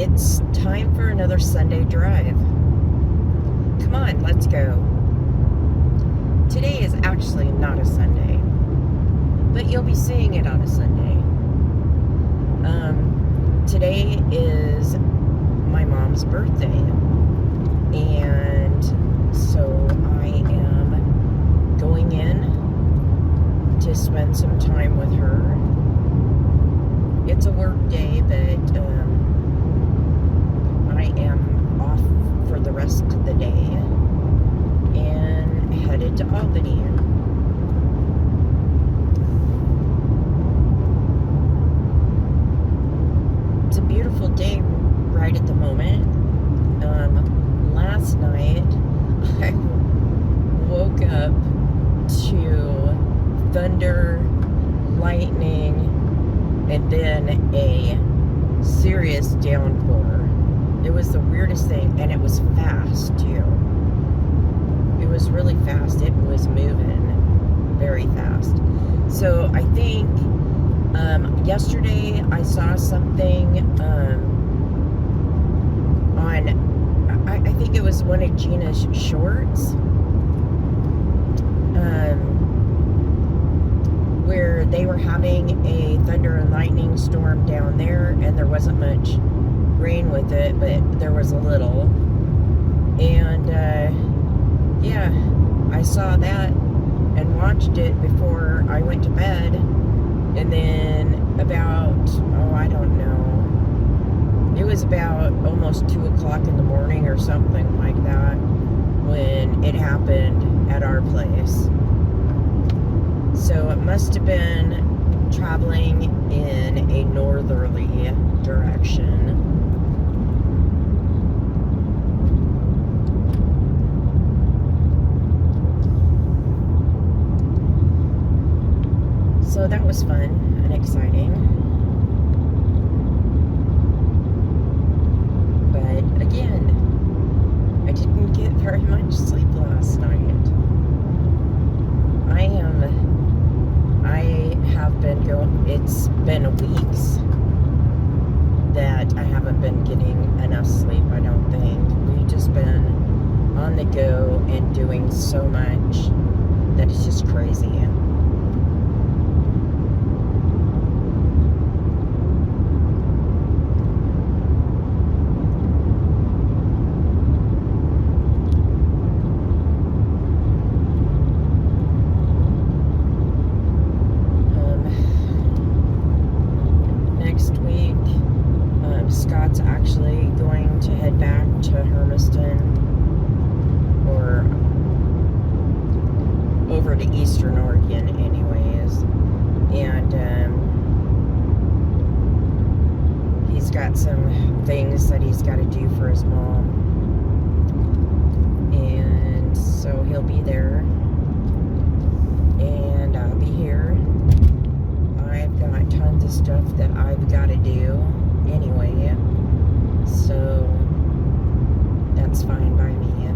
It's time for another Sunday drive. Come on, let's go. Today is actually not a Sunday, but you'll be seeing it on a Sunday. Today is my mom's birthday, and so I am going in to spend some time with her. It's a work day, but I am off for the rest of the day and headed to Albany. It's a beautiful day right at the moment. Last night I woke up to thunder, lightning, and then a serious downpour. It was the weirdest thing, and it was fast too. It was really fast. It was moving very fast. So I think yesterday I saw something on, I think it was one of Gina's shorts, where they were having a thunder and lightning storm down there, and there wasn't much rain with it, but there was a little. And yeah, I saw that and watched it before I went to bed. And then about, I don't know, it was about almost 2 o'clock in the morning or something like that when it happened at our place. So it must have been traveling in a northerly direction. So that was fun and exciting. But again, I didn't get very much sleep last night. I have been it's been weeks that I haven't been getting enough sleep, I don't think. We've just been on the go and doing so much that it's just crazy. Scott's actually going to head back to Hermiston, or over to Eastern Oregon anyways, and he's got some things that he's got to do for his mom, and so he'll be there, and I'll be here. I've got tons of stuff that I've got to do anyway, so that's fine by me.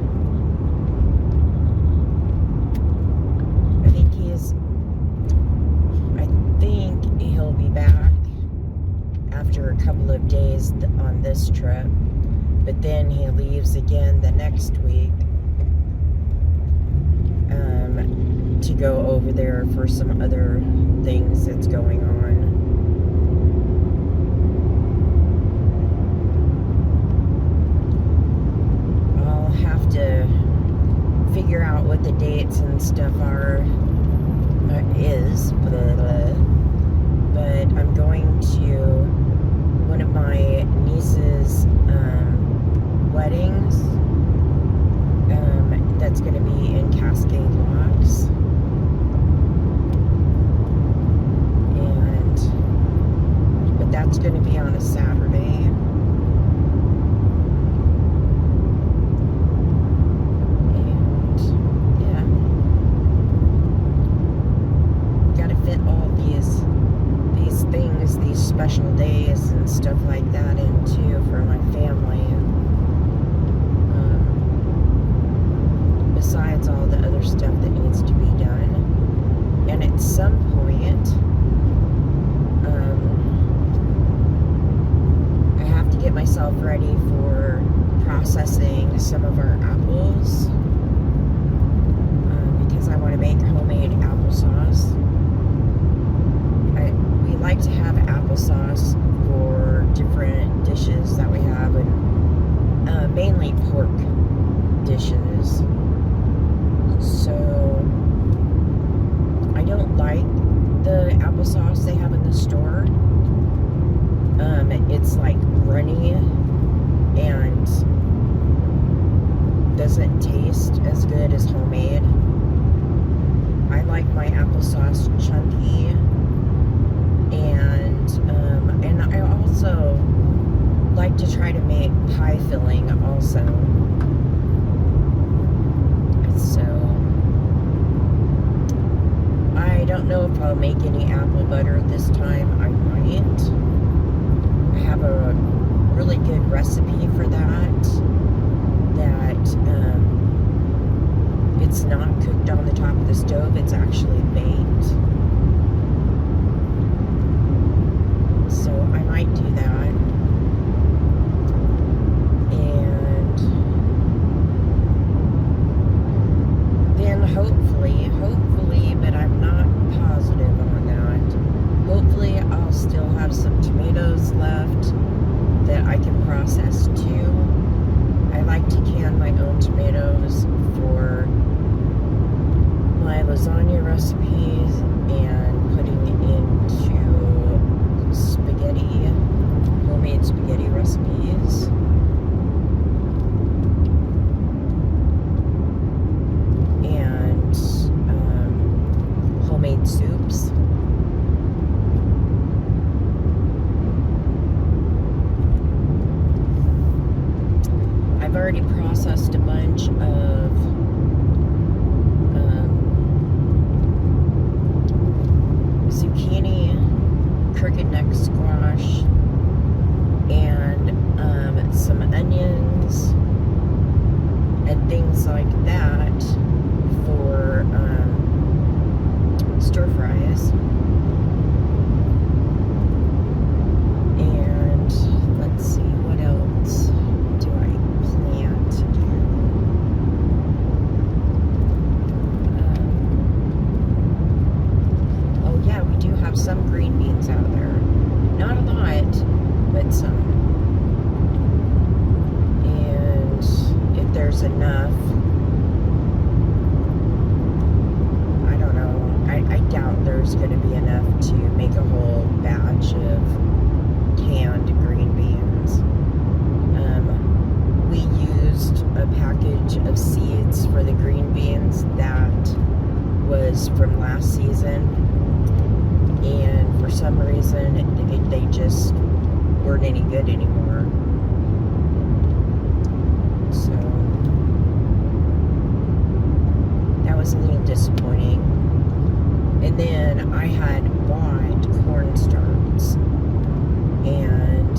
I think he'll be back after a couple of days on this trip, but then he leaves again the next week to go over there for some other things that's going on. To figure out what the dates and stuff is, but I'm going to one of my niece's weddings that's going to be in Cascade Locks, but that's going to be on a Saturday. These special days and stuff like that into for my family, besides all the other stuff that needs to be done. And at some point I have to get myself ready for processing some of our apples because I want to make homemade applesauce. We like to have applesauce for different dishes that we have, and mainly pork dishes. So I don't like the applesauce they have in the store. It's like runny and doesn't taste as good as homemade. I like my applesauce chunky, and I also like to try to make pie filling also. So I don't know if I'll make any apple butter this time. I might. I have a really good recipe for that it's not cooked on the top of the stove, it's actually baked. So I might do that. And then hopefully, but I'm not positive on that, hopefully I'll still have some tomatoes left that I can process too. I like to can my own tomatoes for my lasagna recipes and putting into spaghetti, homemade spaghetti recipes. And homemade soups. I've already processed a bunch of zucchini, crooked neck squash, and some onions and things like that for stir fries. And let's see, what else do I plan to do? Oh yeah, we do have some green beans out there. Not a lot, but some. And if there's enough, I don't know, I doubt there's going to be enough to make a whole batch of canned green beans. We used a package of seeds for the green beans that was from last season, and for some reason they just weren't any good anymore. So that was a little disappointing. And then I had bought cornstarch, and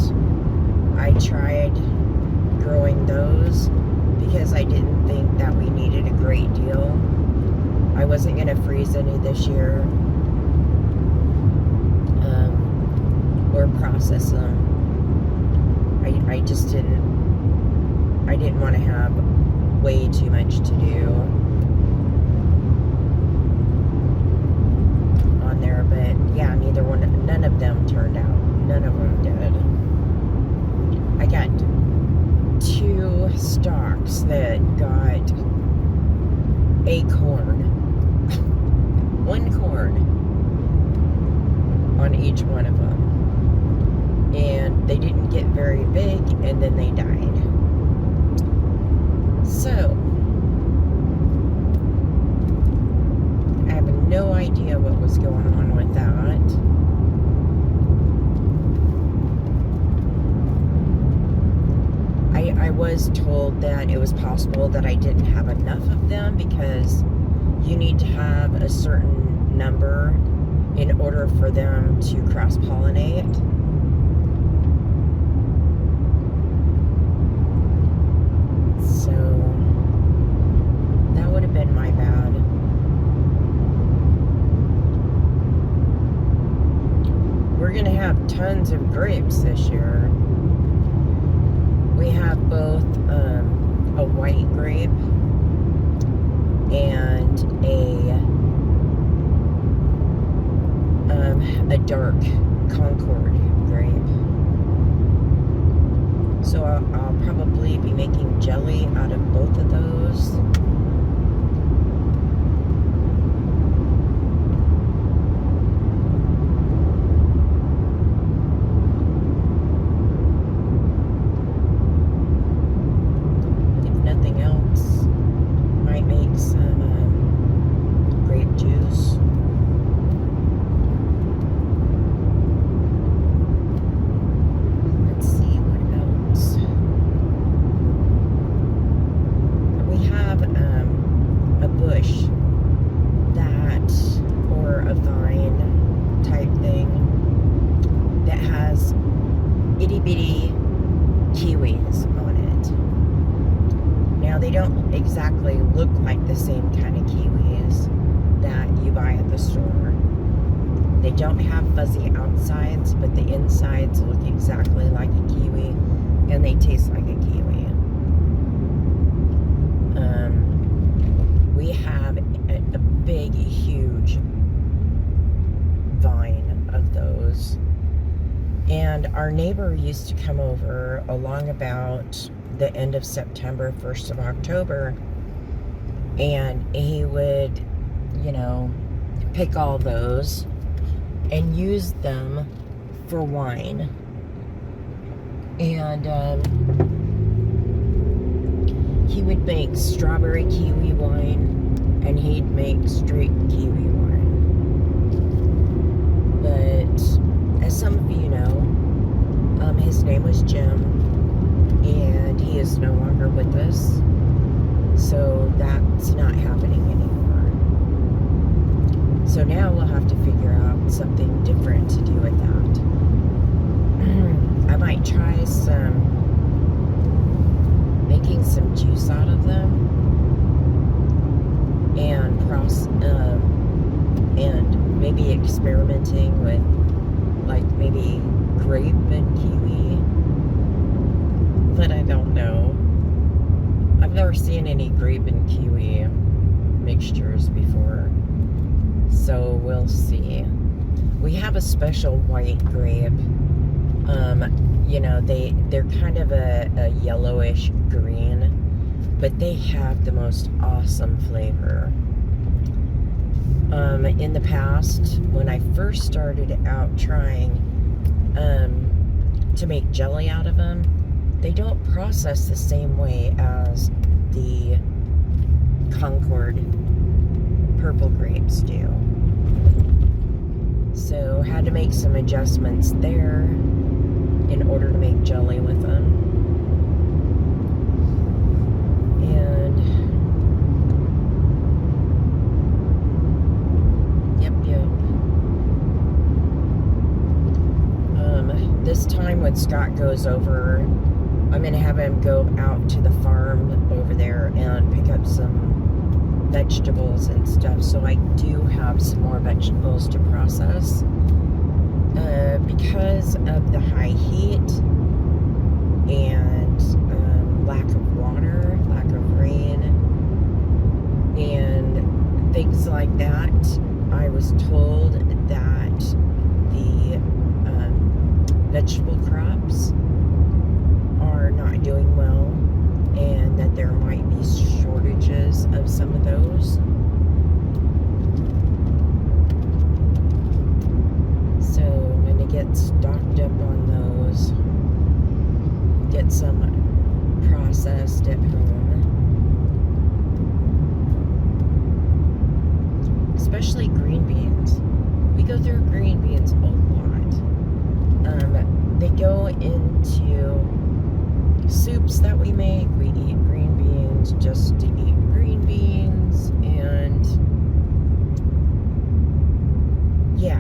I tried growing those because I didn't think that we needed a great deal. I wasn't going to freeze any this year or process them. I just didn't want to have way too much to do on there. But yeah, none of them turned out. None of them did. I got 2 stalks that got a corn. 1 corn on each one of them. And they didn't get very big, and then they died. So I have no idea what was going on with that. I was told that it was possible that I didn't have enough of them because you need to have a certain number in order for them to cross-pollinate. So that would have been my bad. We're gonna have tons of grapes this year. We have both a white grape and a dark Concord grape. So I'll probably be making jelly out of both of those. If nothing else, might make some grape juice. Kiwis on it. Now they don't exactly look like the same kind of kiwis that you buy at the store. They don't have fuzzy outsides, but the insides look exactly like a kiwi, and they taste like a kiwi. We have a big, huge vine of those. And our neighbor used to come over along about the end of September, 1st of October, and he would, pick all those and use them for wine. And he would make strawberry kiwi wine, and he'd make straight kiwi wine. But as some of you know, his name was Jim, and he is no longer with us, so that's not happening anymore. So now we'll have to figure out something different to do with that. I might try making some juice out of them, and maybe experimenting with maybe grape and kiwi, but I don't know. I've never seen any grape and kiwi mixtures before, so we'll see. We have a special white grape. They're kind of a yellowish green, but they have the most awesome flavor. In the past, when I first started out trying to make jelly out of them, they don't process the same way as the Concord purple grapes do. So had to make some adjustments there in order to make jelly with them. And this time when Scott goes over, I'm going to have him go out to the farm over there and pick up some vegetables and stuff, so I do have some more vegetables to process. Because of the high heat and lack of water, lack of rain, and things like that, I was told that the vegetable crops are not doing well, and that there might be shortages of some of those. So I'm going to get stocked up on those, get some processed at home, especially green beans. We go through green beans a lot. They go into soups that we make. We eat green beans just to eat green beans, and yeah,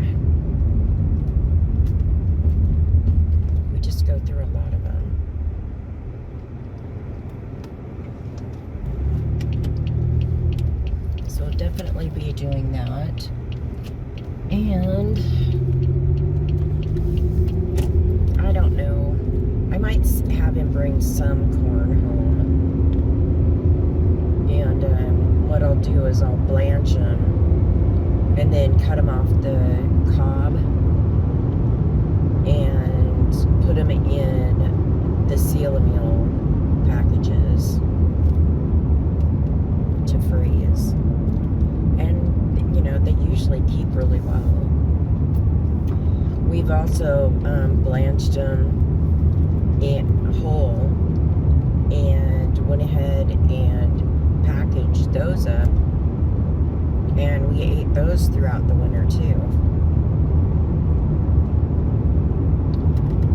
we just go through a lot of them. So I'll definitely be doing that. And I don't know, I might have him bring some also blanched them whole and went ahead and packaged those up, and we ate those throughout the winter too.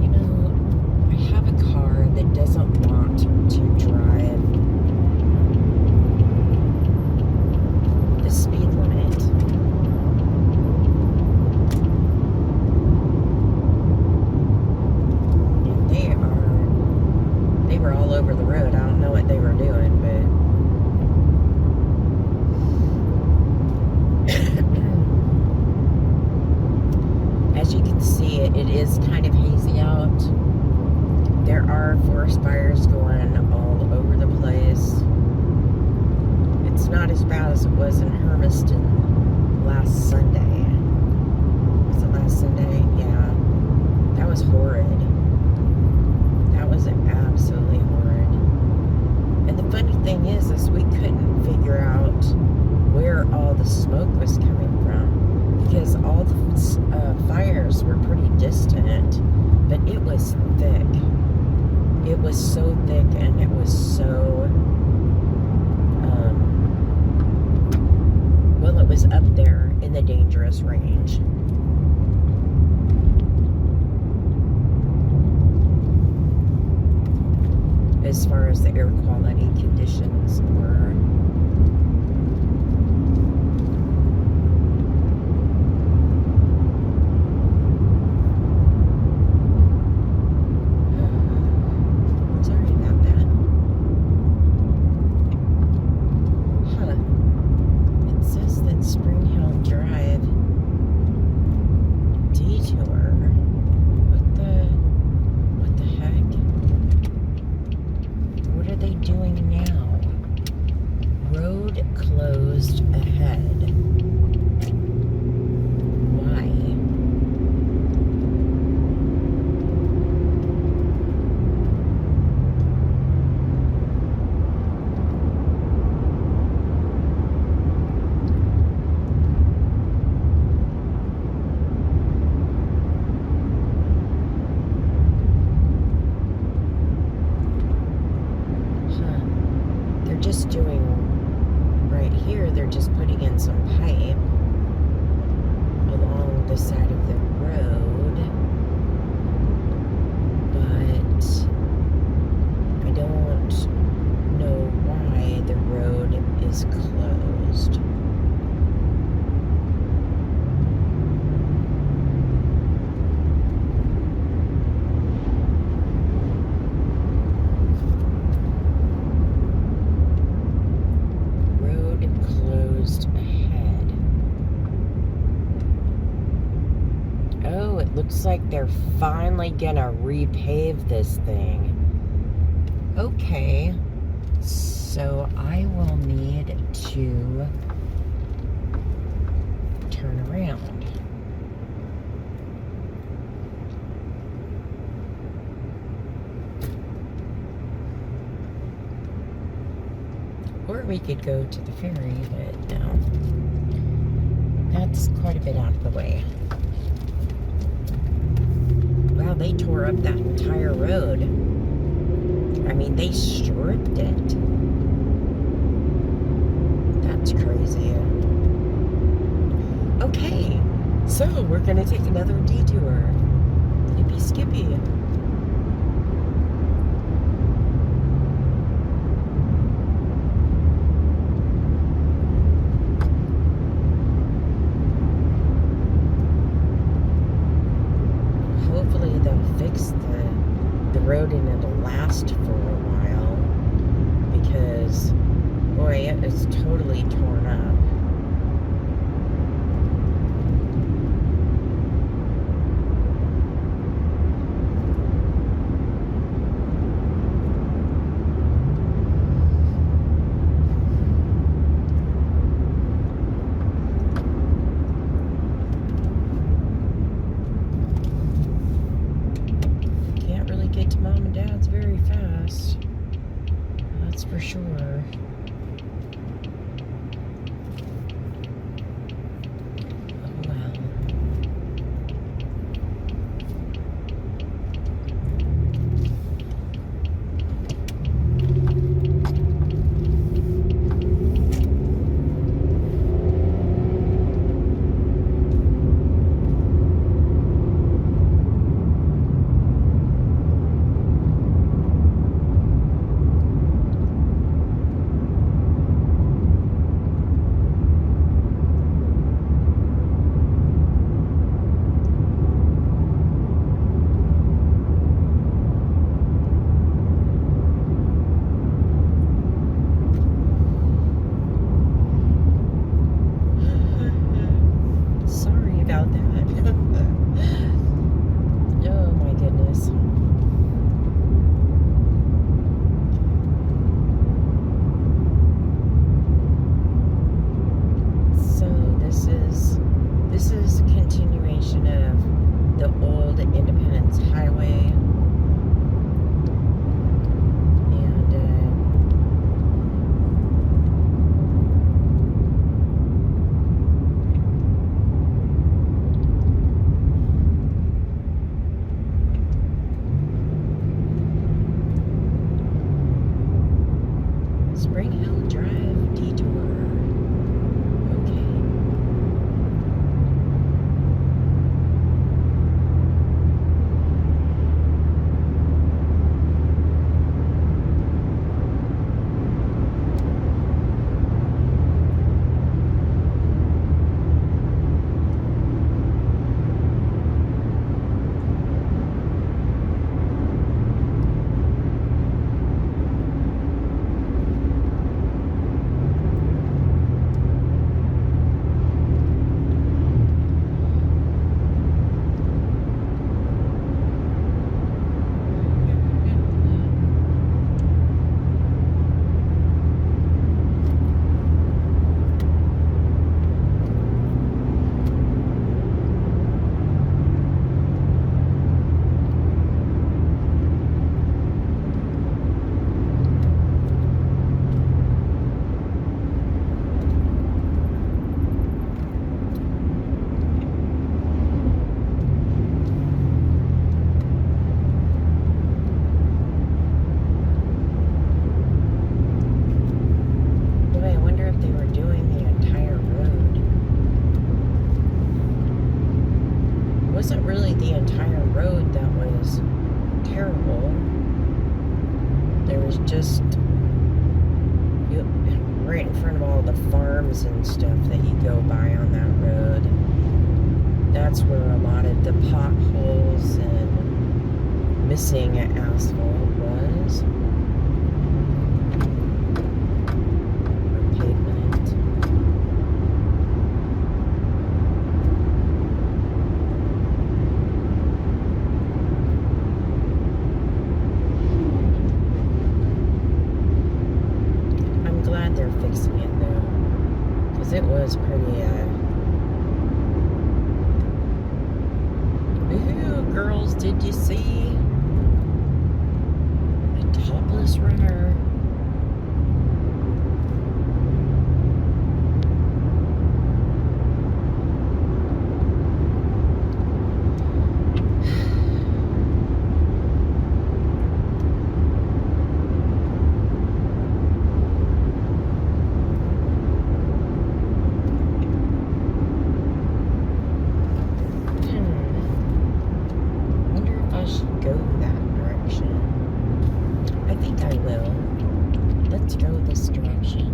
You know, I have a car that doesn't want to drive the speed limit. And they were all over the road. I don't know what they were doing, but as you can see, it is kind of hazy out. There are forest fires going all over the place. It's not as bad as it was in Hermiston last Sunday. Was it last Sunday? Yeah. That was horrid. That was absolutely horrid. And the funny thing is we couldn't figure out where all the smoke was coming from, because all the fires were pretty distant, but it was thick. It was so thick, and it was so, well, it was up there in the dangerous range. As far as the air quality conditions were. They're just putting in some pipe along the side of the road, but I don't know why the road is closed. Looks like they're finally gonna repave this thing. Okay, so I will need to turn around. Or we could go to the ferry, but no. That's quite a bit out of the way. Wow, they tore up that entire road. I mean, they stripped it. That's crazy. Okay, so we're gonna take another detour. Yippee skippy. Hopefully they'll fix the road and it'll last for a while, because boy, it's totally torn up. For sure. Oh well. is just right in front of all the farms and stuff that you go by on that road. That's where a lot of the potholes and missing asphalt was. Or pavement. I'm glad they're fixing it though, because it was pretty ooh, girls, did you see a topless runner? Go that direction. I think I will. Let's go this direction.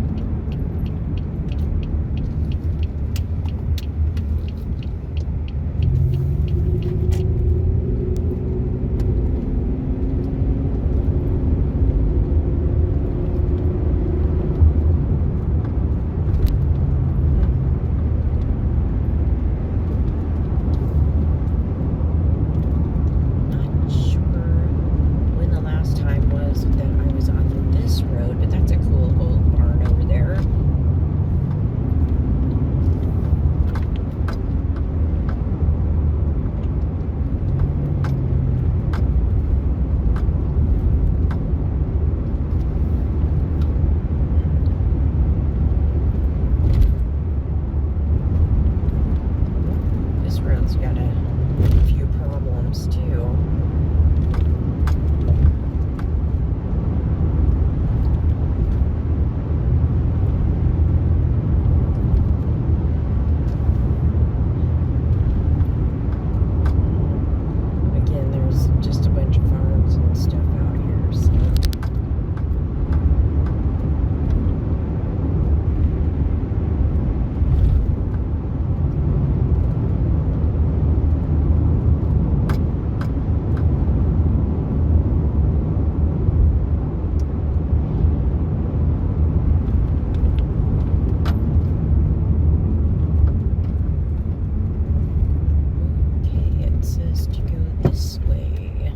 Got a few problems too. Again, there's just a bunch of farms and stuff out here, so. To go this way.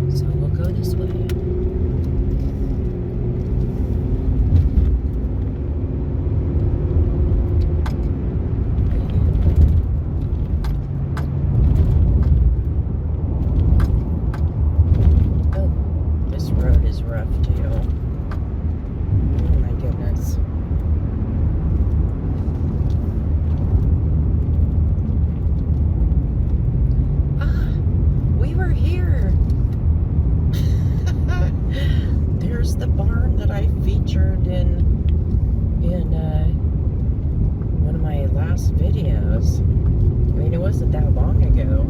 So we'll go this way. Oh, this road is rough too. Oh my goodness. Here. There's the barn that I featured in one of my last videos. I mean, it wasn't that long ago.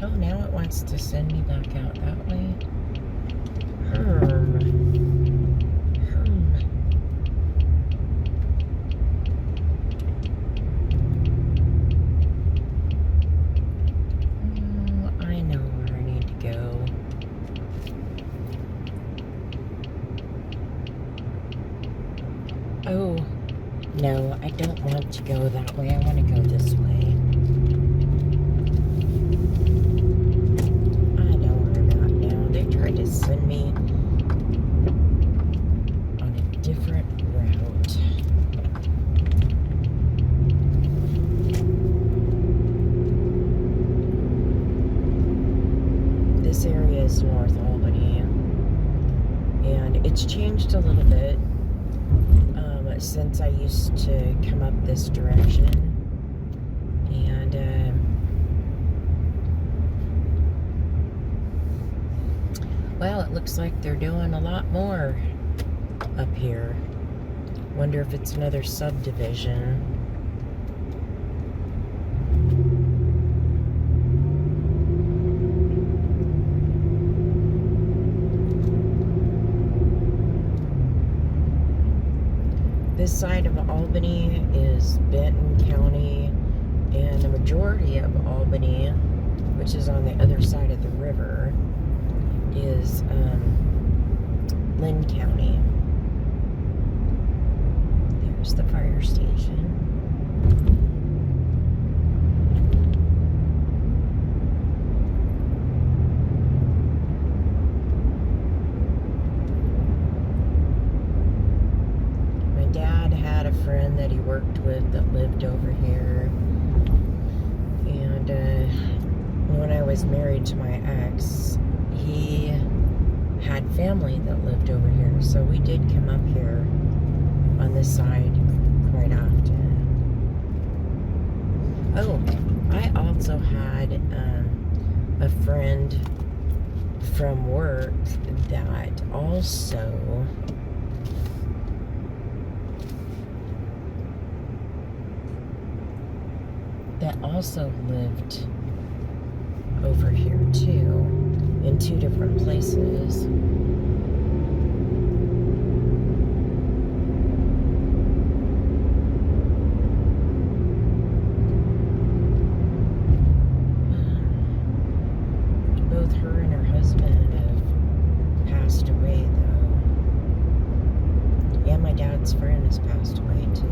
Oh, now it wants to send me back out that way. Oh, I know where I need to go. Oh, no, I don't want to go that way. I want to go this way. I know where I'm at now. They tried to send me on a different route. I used to come up this direction. And well, it looks like they're doing a lot more up here. Wonder if it's another subdivision. This side of Albany is Benton County, and the majority of Albany, which is on the other side of the river, is Lynn County. There's the fire station. My dad had a friend that he worked with that lived over here, and when I was married to my ex, he had family that lived over here, so we did come up here on this side quite often. Oh, I also had a friend from work that also lived over here too, in two different places. Both her and her husband have passed away though. Yeah, my dad's friend has passed away too.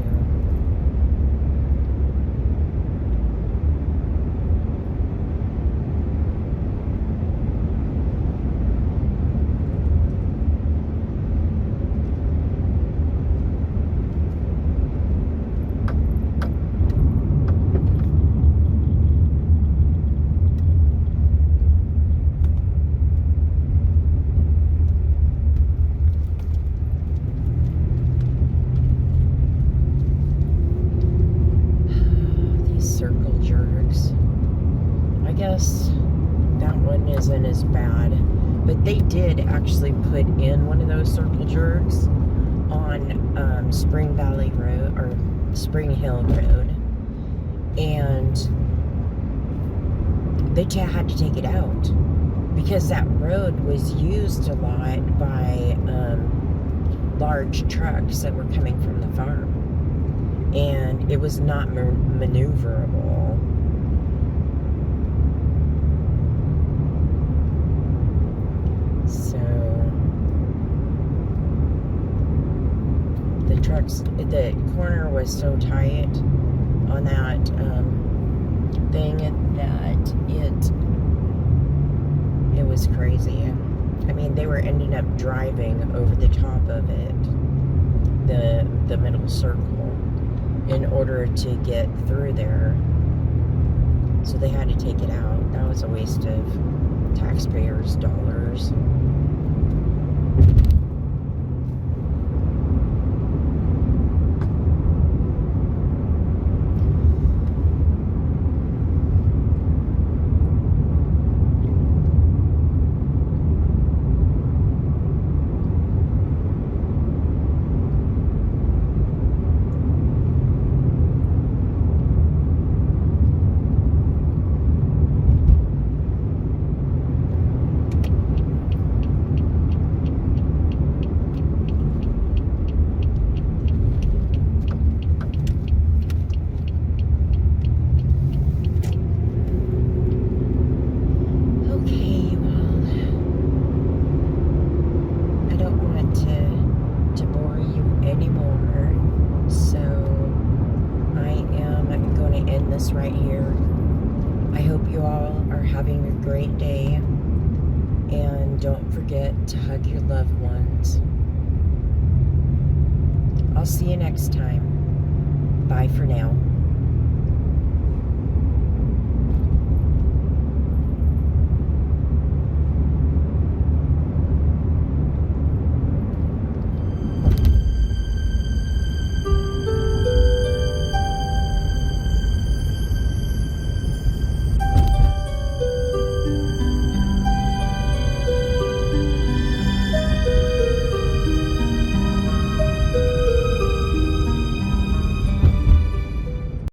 That one isn't as bad, but they did actually put in one of those circle jerks on Spring Valley Road or Spring Hill Road, and they had to take it out because that road was used a lot by large trucks that were coming from the farm, and it was not maneuverable. So the corner was so tight on that thing that it was crazy. I mean, they were ending up driving over the top of it, the middle circle, in order to get through there. So they had to take it out. That was a waste of taxpayers' dollars. Right here. I hope you all are having a great day, and don't forget to hug your loved ones. I'll see you next time. Bye for now.